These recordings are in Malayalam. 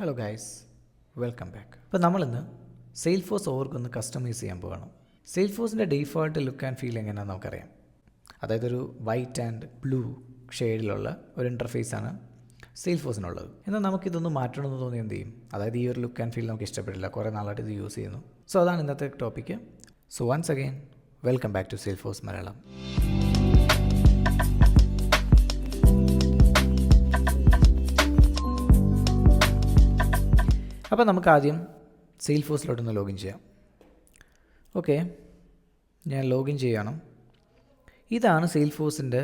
Hello guys, welcome back. അപ്പോൾ നമ്മളിന്ന് സെയിൽഫോഴ്സ് ഓർക്ക് ഒന്ന് കസ്റ്റമൈസ് ചെയ്യാൻ പോകണം. സെയിൽഫോഴ്സിൻ്റെ ഡീഫോൾട്ട് ലുക്ക് ആൻഡ് ഫീൽ എങ്ങനെയാണെന്ന് നമുക്കറിയാം. അതായത് ഒരു വൈറ്റ് ആൻഡ് ബ്ലൂ ഷെയ്ഡിലുള്ള ഒരു ഇൻ്റർഫേസാണ് സെയിൽഫോഴ്സിനുള്ളത്. എന്നാൽ നമുക്കിതൊന്ന് മാറ്റണമെന്ന് തോന്നി എന്ത് ചെയ്യും? അതായത് ഈ ഒരു ലുക്ക് ആൻഡ് ഫീൽ നമുക്ക് ഇഷ്ടപ്പെട്ടില്ല, കുറേ നാളായിട്ട് ഇത് യൂസ് ചെയ്യുന്നു. സോ അതാണ് ഇന്നത്തെ ടോപ്പിക്ക്. So once again welcome back to Salesforce Malayalam. അപ്പോൾ നമുക്ക് ആദ്യം സെയിൽഫോഴ്സിലോട്ടൊന്ന് ലോഗിൻ ചെയ്യാം. ഓക്കെ, ഞാൻ ലോഗിൻ ചെയ്യണം. ഇതാണ് സെയിൽഫോഴ്സിൻ്റെ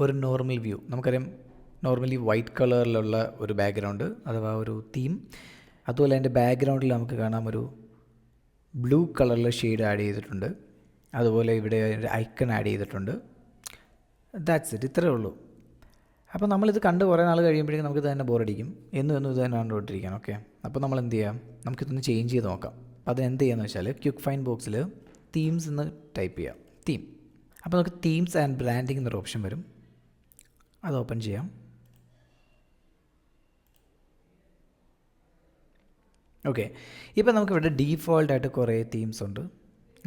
ഒരു നോർമൽ വ്യൂ. നമുക്കറിയാം, നോർമലി വൈറ്റ് കളറിലുള്ള ഒരു ബാക്ക്ഗ്രൗണ്ട് അഥവാ ഒരു തീം. അതുപോലെ അതിൻ്റെ ബാക്ക്ഗ്രൗണ്ടിൽ നമുക്ക് കാണാം ഒരു ബ്ലൂ കളറിൽ ഷെയ്ഡ് ആഡ് ചെയ്തിട്ടുണ്ട്. അതുപോലെ ഇവിടെ ഒരു ഐക്കൺ ആഡ് ചെയ്തിട്ടുണ്ട്. ദാറ്റ്സ് ഇറ്റ്, ഇത്രയേ ഉള്ളൂ. അപ്പോൾ നമ്മളിത് കണ്ട് കുറേ നാൾ കഴിയുമ്പോഴേക്കും നമുക്കിത് തന്നെ ബോറടിക്കും. എന്നും ഇത് തന്നെ കണ്ടുകൊണ്ടിരിക്കണം. ഓക്കെ, അപ്പോൾ നമ്മൾ എന്ത് ചെയ്യാം? നമുക്കിതൊന്ന് ചേഞ്ച് ചെയ്ത് നോക്കാം. അപ്പോൾ അത് എന്ത് ചെയ്യാന്ന് വെച്ചാൽ ക്വിക്ക് ഫൈൻഡ് ബോക്സിൽ തീംസ് എന്ന് ടൈപ്പ് ചെയ്യാം, തീം. അപ്പോൾ നമുക്ക് തീംസ് ആൻഡ് ബ്രാൻഡിങ് എന്നൊരു ഓപ്ഷൻ വരും. അത് ഓപ്പൺ ചെയ്യാം. ഓക്കെ, ഇപ്പോൾ നമുക്കിവിടെ ഡീഫോൾട്ടായിട്ട് കുറേ തീംസ് ഉണ്ട്.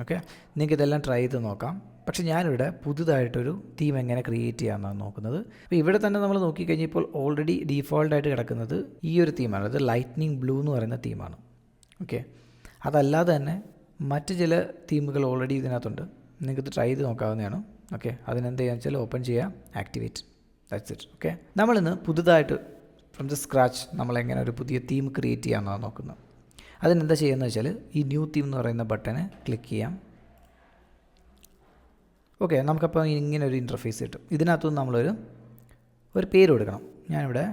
ഓക്കെ, നിങ്ങൾക്ക് ഇതെല്ലാം ട്രൈ ചെയ്ത് നോക്കാം. പക്ഷേ ഞാനിവിടെ പുതുതായിട്ടൊരു തീം എങ്ങനെ ക്രിയേറ്റ് ചെയ്യാമെന്നാണ് നോക്കുന്നത്. അപ്പോൾ ഇവിടെ തന്നെ നമ്മൾ നോക്കിക്കഴിഞ്ഞാൽ ഇപ്പോൾ ഓൾറെഡി ഡീഫോൾട്ടായിട്ട് കിടക്കുന്നത് ഈ ഒരു തീമാണ്. അത് ലൈറ്റ്നിങ് ബ്ലൂ എന്ന് പറയുന്ന തീമാണ്. ഓക്കെ, അതല്ലാതെ തന്നെ മറ്റ് ചില തീമുകൾ ഓൾറെഡി ഇതിനകത്തുണ്ട്. നിങ്ങൾക്കിത് ട്രൈ ചെയ്ത് നോക്കാവുന്നതാണ്. ഓക്കെ, അതിനെന്ത് ചെയ്യാന്ന് വെച്ചാൽ ഓപ്പൺ ചെയ്യുക, ആക്ടിവേറ്റ്, ദാറ്റ്സ് ഇറ്റ്. ഓക്കെ, നമ്മളിന്ന് പുതുതായിട്ട് ഫ്രം ദ സ്ക്രാച്ച് നമ്മളെങ്ങനെ ഒരു പുതിയ തീം ക്രിയേറ്റ് ചെയ്യാമെന്നാണ് നോക്കുന്നത്. അതിനെന്താ ചെയ്യുന്നത് വെച്ചാൽ ഈ ന്യൂ തീം എന്ന് പറയുന്ന ബട്ടനെ ക്ലിക്ക് ചെയ്യാം. ഓക്കെ, നമുക്കപ്പോൾ ഇങ്ങനെ ഒരു ഇൻ്റർഫേസ് കിട്ടും. ഇതിനകത്തുനിന്ന് നമ്മളൊരു പേര് കൊടുക്കണം. ഞാനിവിടെ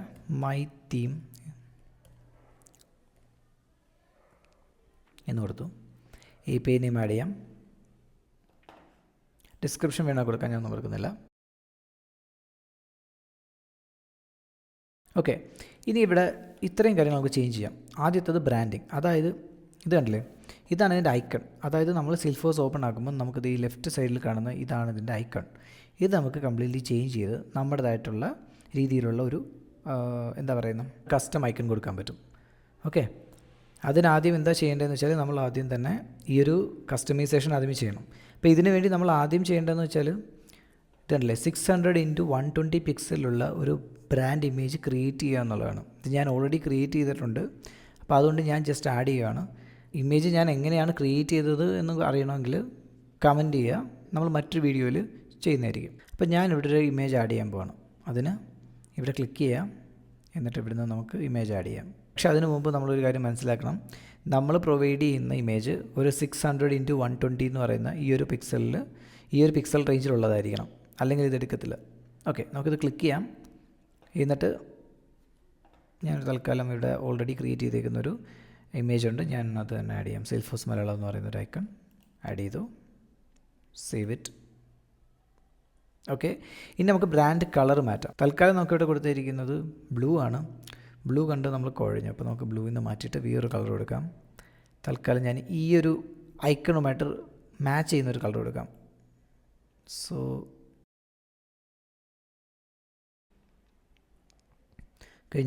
മൈ തീം എന്ന് കൊടുത്തു. ഈ പേര് നെയിം ആഡ് ചെയ്യാം. ഡിസ്ക്രിപ്ഷൻ വേണം കൊടുക്കാൻ, ഞാനൊന്നും കൊടുക്കുന്നില്ല. ഓക്കെ, ഇനി ഇവിടെ ഇത്രയും കാര്യങ്ങൾ നമുക്ക് ചേഞ്ച് ചെയ്യാം. ആദ്യത്തേത് ബ്രാൻഡിങ്. അതായത് ഇത് കണ്ടില്ലേ, ഇതാണ് ഇതിൻ്റെ ഐക്കൺ. അതായത് നമ്മൾ സെയിൽഫോഴ്സ് ഓപ്പൺ ആക്കുമ്പോൾ നമുക്കിത് ഈ ലെഫ്റ്റ് സൈഡിൽ കാണുന്ന ഇതാണ് ഇതിൻ്റെ ഐക്കൺ. ഇത് നമുക്ക് കംപ്ലീറ്റ്ലി ചേഞ്ച് ചെയ്ത് നമ്മുടേതായിട്ടുള്ള രീതിയിലുള്ള ഒരു എന്താ പറയുന്നത് കസ്റ്റം ഐക്കൺ കൊടുക്കാൻ പറ്റും. ഓക്കെ, അതിനാദ്യം എന്താ ചെയ്യേണ്ടതെന്ന് വെച്ചാൽ നമ്മൾ ആദ്യം തന്നെ ഈ ഒരു കസ്റ്റമൈസേഷൻ ആദ്യമേ ചെയ്യണം. അപ്പോൾ ഇതിനു വേണ്ടി നമ്മൾ ആദ്യം ചെയ്യേണ്ടതെന്ന് വെച്ചാൽ ഇതല്ലേ 600x120 പിക്സലുള്ള ഒരു ബ്രാൻഡ് ഇമേജ് ക്രിയേറ്റ് ചെയ്യുക എന്നുള്ളതാണ്. ഇത് ഞാൻ ഓൾറെഡി ക്രിയേറ്റ് ചെയ്തിട്ടുണ്ട്. അപ്പോൾ അതുകൊണ്ട് ഞാൻ ജസ്റ്റ് ആഡ് ചെയ്യുകയാണ്. ഇമേജ് ഞാൻ എങ്ങനെയാണ് ക്രിയേറ്റ് ചെയ്തത് എന്ന് അറിയണമെങ്കിൽ കമൻറ്റ് ചെയ്യുക, നമ്മൾ മറ്റൊരു വീഡിയോയിൽ ചെയ്യുന്നതായിരിക്കും. അപ്പോൾ ഞാൻ ഇവിടെ ഒരു ഇമേജ് ആഡ് ചെയ്യാൻ പോവാണ്. അതിന് ഇവിടെ ക്ലിക്ക് ചെയ്യാം, എന്നിട്ട് ഇവിടുന്ന് നമുക്ക് ഇമേജ് ആഡ് ചെയ്യാം. പക്ഷേ അതിന് മുമ്പ് നമ്മളൊരു കാര്യം മനസ്സിലാക്കണം. നമ്മൾ പ്രൊവൈഡ് ചെയ്യുന്ന ഇമേജ് ഒരു 600x120 എന്ന് പറയുന്ന ഈ ഒരു പിക്സൽ റേഞ്ചിലുള്ളതായിരിക്കണം, അല്ലെങ്കിൽ ഇതെടുക്കത്തില്ല. ഓക്കെ, നമുക്കിത് ക്ലിക്ക് ചെയ്യാം. എന്നിട്ട് ഞാനൊരു തൽക്കാലം ഇവിടെ ഓൾറെഡി ക്രിയേറ്റ് ചെയ്തേക്കുന്നൊരു ഇമേജ് ഉണ്ട്, ഞാൻ അത് തന്നെ ആഡ് ചെയ്യാം. സെയിൽഫോഴ്സ് മലയാളം എന്ന് പറയുന്നൊരു ഐക്കൺ ആഡ് ചെയ്തു, സേവ് ഇറ്റ്. ഓക്കെ, ഇനി നമുക്ക് ബ്രാൻഡ് കളർ മാറ്റാം. തൽക്കാലം നമുക്കിവിടെ കൊടുത്തിരിക്കുന്നത് ബ്ലൂ ആണ്. ബ്ലൂ കണ്ട് നമ്മൾ കുഴഞ്ഞു. അപ്പോൾ നമുക്ക് ബ്ലൂവിൽ നിന്ന് മാറ്റിയിട്ട് വേറൊരു കളർ കൊടുക്കാം. തൽക്കാലം ഞാൻ ഈ ഒരു ഐക്കണുമായിട്ട് മാച്ച് ചെയ്യുന്നൊരു കളർ കൊടുക്കാം. സോ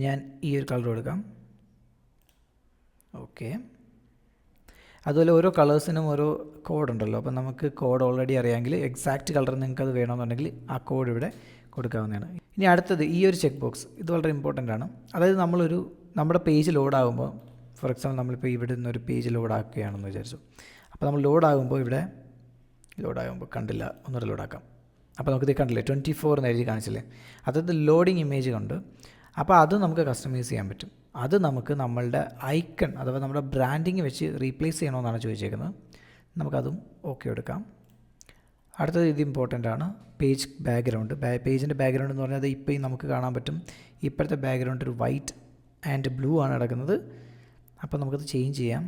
ഞാൻ ഈ ഒരു കളർ കൊടുക്കാം. ഓക്കെ, അതുപോലെ ഓരോ കളേഴ്സിനും ഓരോ കോഡുണ്ടല്ലോ. അപ്പോൾ നമുക്ക് കോഡ് ഓൾറെഡി അറിയാമെങ്കിൽ എക്സാക്റ്റ് കളർ നിങ്ങൾക്കത് വേണമെന്നുണ്ടെങ്കിൽ ആ കോഡ് ഇവിടെ കൊടുക്കാവുന്നതാണ്. ഇനി അടുത്തത് ഈ ഒരു ചെക്ക് ബോക്സ്, ഇത് വളരെ ഇമ്പോർട്ടൻ്റ് ആണ്. അതായത് നമ്മുടെ പേജ് ലോഡാകുമ്പോൾ, ഫോർ എക്സാമ്പിൾ നമ്മളിപ്പോൾ ഇവിടെ നിന്നൊരു പേജ് ലോഡാക്കുകയാണെന്ന് വിചാരിച്ചു. അപ്പോൾ നമ്മൾ ലോഡാകുമ്പോൾ കണ്ടില്ല, ഒന്നുകൂടെ ലോഡാക്കാം. അപ്പോൾ നമുക്കിത് കണ്ടില്ലേ 24 എന്ന് എഴുതി കാണിച്ചില്ലേ, അതായത് ലോഡിങ് ഇമേജ് കൊണ്ട്. അപ്പോൾ അത് നമുക്ക് കസ്റ്റമൈസ് ചെയ്യാൻ പറ്റും. അത് നമുക്ക് നമ്മളുടെ ഐക്കൺ അഥവാ നമ്മുടെ ബ്രാൻഡിങ് വെച്ച് റീപ്ലേസ് ചെയ്യണമെന്നാണ് ചോദിച്ചേക്കുന്നത്. നമുക്കതും ഓക്കെ എടുക്കാം. അടുത്തത് ഇത് ഇമ്പോർട്ടൻ്റ് ആണ്, പേജ് ബാക്ക്ഗ്രൗണ്ട്. പേജിൻ്റെ ബാക്ക്ഗ്രൗണ്ട് എന്ന് പറഞ്ഞാൽ ഇപ്പോൾ നമുക്ക് കാണാൻ പറ്റും. ഇപ്പോഴത്തെ ബാക്ക്ഗ്രൗണ്ട് ഒരു വൈറ്റ് ആൻഡ് ബ്ലൂ ആണ് കിടക്കുന്നത്. അപ്പോൾ നമുക്കത് ചേഞ്ച് ചെയ്യാം.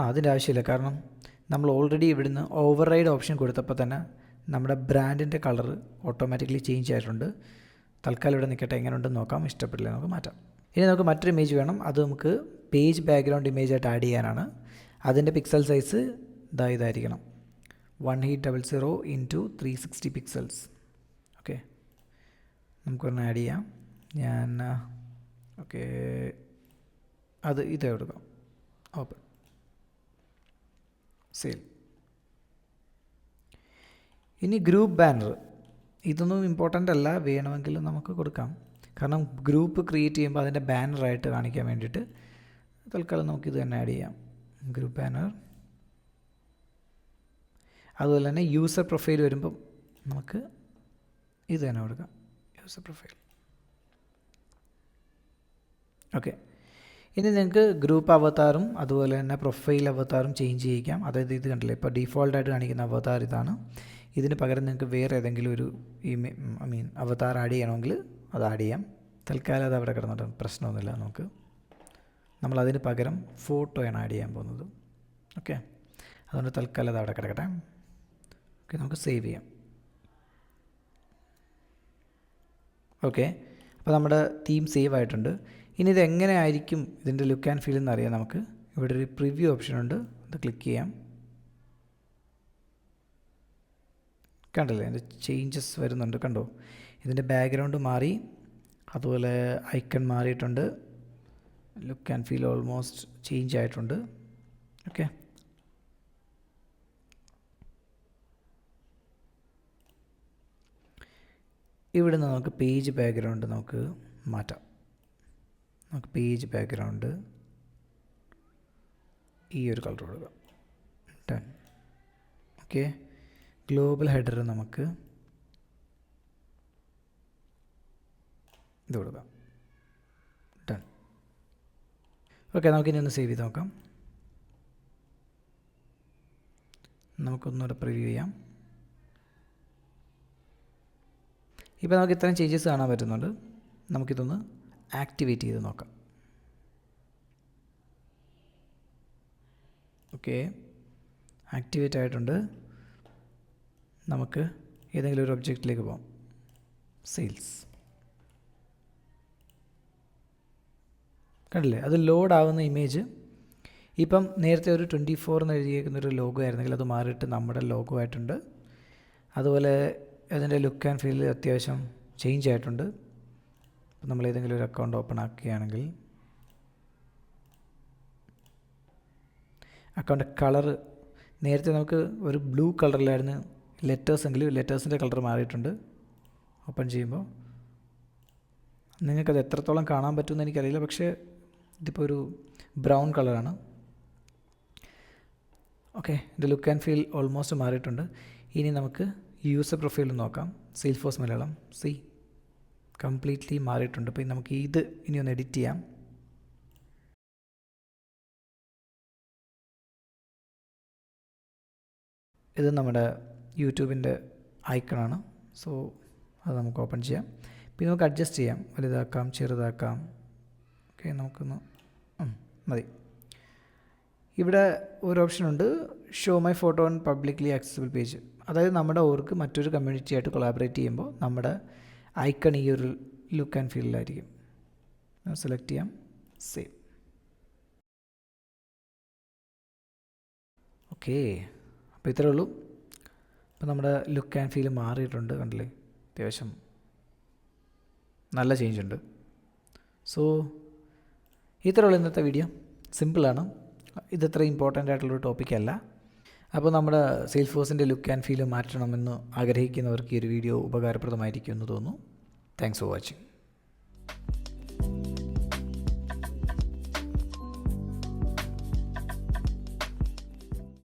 അതിൻ്റെ ആവശ്യമില്ല, കാരണം നമ്മൾ ഓൾറെഡി ഇവിടുന്ന് ഓവർ റൈഡ് ഓപ്ഷൻ കൊടുത്തപ്പോൾ തന്നെ നമ്മുടെ ബ്രാൻഡിൻ്റെ കളർ ഓട്ടോമാറ്റിക്കലി ചേഞ്ച് ആയിട്ടുണ്ട്. തൽക്കാലം ഇവിടെ നിൽക്കട്ടെ, എങ്ങനെ ഉണ്ടെന്ന് നോക്കാം. ഇഷ്ടപ്പെട്ടില്ല, നമുക്ക് മാറ്റാം. ഇനി നമുക്ക് മറ്റൊരു ഇമേജ് വേണം. അത് നമുക്ക് പേജ് ബാക്ക്ഗ്രൗണ്ട് ഇമേജായിട്ട് ആഡ് ചെയ്യാനാണ്. അതിൻ്റെ പിക്സൽ സൈസ് ഇതായിരിക്കണം, 1800x360 പിക്സൽസ്. ഓക്കെ, നമുക്കൊന്ന് ആഡ് ചെയ്യാം. ഞാൻ ഓക്കെ, അത് ഇതേ കൊടുക്കാം. Open, sale. ഇനി ഗ്രൂപ്പ് ബാനർ, ഇതൊന്നും ഇമ്പോർട്ടൻ്റ് അല്ല, വേണമെങ്കിൽ നമുക്ക് കൊടുക്കാം. കാരണം ഗ്രൂപ്പ് ക്രിയേറ്റ് ചെയ്യുമ്പോൾ അതിൻ്റെ ബാനറായിട്ട് കാണിക്കാൻ വേണ്ടിയിട്ട് തൽക്കാലം നമുക്കിത് തന്നെ ആഡ് ചെയ്യാം, ഗ്രൂപ്പ് ബാനർ. അതുപോലെ തന്നെ യൂസർ പ്രൊഫൈൽ വരുമ്പം നമുക്ക് ഇത് തന്നെ കൊടുക്കാം, യൂസർ പ്രൊഫൈൽ. ഓക്കെ, ഇനി നിങ്ങൾക്ക് ഗ്രൂപ്പ് അവതാറും അതുപോലെ തന്നെ പ്രൊഫൈൽ അവതാറും ചേഞ്ച് ചെയ്യിക്കാം. അതായത് ഇത് കണ്ടില്ലേ, ഇപ്പോൾ ഡീഫോൾട്ടായിട്ട് കാണിക്കുന്ന അവതാർ ഇതാണ്. ഇതിന് പകരം നിങ്ങൾക്ക് വേറെ ഏതെങ്കിലും ഒരു അവതാർ ആഡ് ചെയ്യണമെങ്കിൽ അത് ആഡ് ചെയ്യാം. തൽക്കാലം അത് അവിടെ കിടന്നിട്ട് പ്രശ്നമൊന്നുമില്ല. നമ്മളതിന് പകരം ഫോട്ടോയാണ് ആഡ് ചെയ്യാൻ പോകുന്നത്. ഓക്കെ, അതുകൊണ്ട് തൽക്കാലം അത് അവിടെ കിടക്കട്ടെ. ഓക്കെ, നമുക്ക് സേവ് ചെയ്യാം. ഓക്കെ, അപ്പോൾ നമ്മുടെ തീം സേവ് ആയിട്ടുണ്ട്. ഇനി ഇത് എങ്ങനെ ആയിരിക്കും ഇതിൻ്റെ ലുക്ക് ആൻഡ് ഫീൽ എന്നറിയാം. നമുക്ക് ഇവിടെ ഒരു പ്രിവ്യൂ ഓപ്ഷൻ ഉണ്ട്, അത് ക്ലിക്ക് ചെയ്യാം. കണ്ടില്ലേ, അതിൻ്റെ ചേഞ്ചസ് വരുന്നുണ്ട്, കണ്ടോ? ഇതിൻ്റെ ബാക്ക്ഗ്രൗണ്ട് മാറി, അതുപോലെ ഐക്കൺ മാറിയിട്ടുണ്ട്, look and feel almost change ആയിട്ടുണ്ട്. ഓക്കെ, ഇവിടെ നിന്ന് നമുക്ക് പേജ് ബാക്ക്ഗ്രൗണ്ട് നമുക്ക് മാറ്റാം. നമുക്ക് പേജ് ബാക്ക്ഗ്രൗണ്ട് ഈ ഒരു കളർ കൊടുക്കാം. ഡൺ. ഓക്കെ, ഗ്ലോബൽ ഹെഡർ നമുക്ക് ഇത് കൊടുക്കാം. ഡൺ. ഓക്കെ, നമുക്കിനി ഒന്ന് സേവ് ചെയ്ത് നോക്കാം. നമുക്കൊന്നുകൂടെ പ്രിവ്യൂ ചെയ്യാം. ഇപ്പോൾ നമുക്ക് ഇത്രയും ചേഞ്ചസ് കാണാൻ പറ്റുന്നുണ്ട്. നമുക്കിതൊന്ന് ആക്ടിവേറ്റ് ചെയ്ത് നോക്കാം. ഓക്കെ, ആക്ടിവേറ്റ് ആയിട്ടുണ്ട്. നമുക്ക് ഏതെങ്കിലും ഒരു ഒബ്ജക്റ്റിലേക്ക് പോകാം. സെയിൽസ്, കണ്ടില്ലേ, അത് ലോഡ് ആവുന്ന ഇമേജ് ഇപ്പം നേരത്തെ ഒരു 24 എന്ന് എഴുതിയിരിക്കുന്നൊരു ലോഗോ ആയിരുന്നെങ്കിൽ അത് മാറിയിട്ട് നമ്മുടെ ലോഗോ ആയിട്ടുണ്ട്. അതുപോലെ അതിൻ്റെ ലുക്ക് ആൻഡ് ഫീൽ അത്യാവശ്യം ചേഞ്ച് ആയിട്ടുണ്ട്. ഇപ്പം നമ്മൾ ഏതെങ്കിലും ഒരു അക്കൗണ്ട് ഓപ്പൺ ആക്കുകയാണെങ്കിൽ അക്കൗണ്ട് കളറ് നേരത്തെ നമുക്ക് ഒരു ബ്ലൂ കളറിലായിരുന്നു ലെറ്റേഴ്സ് എങ്കിലും ലെറ്റേഴ്സിൻ്റെ കളർ മാറിയിട്ടുണ്ട്. ഓപ്പൺ ചെയ്യുമ്പോൾ നിങ്ങൾക്കത് എത്രത്തോളം കാണാൻ പറ്റുമെന്ന് എനിക്കറിയില്ല, പക്ഷേ ഇതിപ്പോൾ ഒരു ബ്രൗൺ കളറാണ്. ഓക്കെ, ഇതിൻ്റെ ലുക്ക് ആൻഡ് ഫീൽ ഓൾമോസ്റ്റ് മാറിയിട്ടുണ്ട്. ഇനി നമുക്ക് യൂസർ പ്രൊഫൈൽ നോക്കാം. സെയിൽഫോഴ്സ് മലയാളം കംപ്ലീറ്റ്ലി മാറിയിട്ടുണ്ട്. അപ്പോൾ നമുക്ക് ഇത് ഇനി ഒന്ന് എഡിറ്റ് ചെയ്യാം. ഇത് നമ്മുടെ യൂട്യൂബിൻ്റെ ഐക്കണാണ്. സോ അത് നമുക്ക് ഓപ്പൺ ചെയ്യാം. പിന്നെ നമുക്ക് അഡ്ജസ്റ്റ് ചെയ്യാം, വലുതാക്കാം, ചെറുതാക്കാം. ഓക്കെ, നമുക്കൊന്ന് മതി. ഇവിടെ ഒരു ഓപ്ഷനുണ്ട്, show my photo on publicly accessible page. അതായത് നമ്മുടെ ഓർക്ക് മറ്റൊരു കമ്മ്യൂണിറ്റി ആയിട്ട് കൊളാബറേറ്റ് ചെയ്യുമ്പോൾ നമ്മുടെ ഐക്കൺ ഈ ഒരു ലുക്ക് ആൻഡ് ഫീലിലായിരിക്കും. സെലക്ട് ചെയ്യാം, സേവ്. ഓക്കെ, അപ്പോൾ ഇത്രയേ ഉള്ളൂ. അപ്പോൾ നമ്മുടെ ലുക്ക് ആൻഡ് ഫീൽ മാറിയിട്ടുണ്ട്, കണ്ടില്ലേ, അത്യാവശ്യം നല്ല ചേഞ്ച് ഉണ്ട്. സോ ഇത്രയേ ഉള്ളൂ ഇന്നത്തെ വീഡിയോ. സിമ്പിളാണ്, ഇതത്ര ഇമ്പോർട്ടൻ്റ് ആയിട്ടുള്ളൊരു ടോപ്പിക്കല്ല. അപ്പോൾ നമ്മുടെ സെയിൽഫോഴ്സിൻ്റെ ലുക്ക് ആൻഡ് ഫീൽ മാറ്റണമെന്ന് ആഗ്രഹിക്കുന്നവർക്ക് ഈ ഒരു വീഡിയോ ഉപകാരപ്രദമായിരിക്കുമെന്ന് തോന്നുന്നു. Thanks for watching.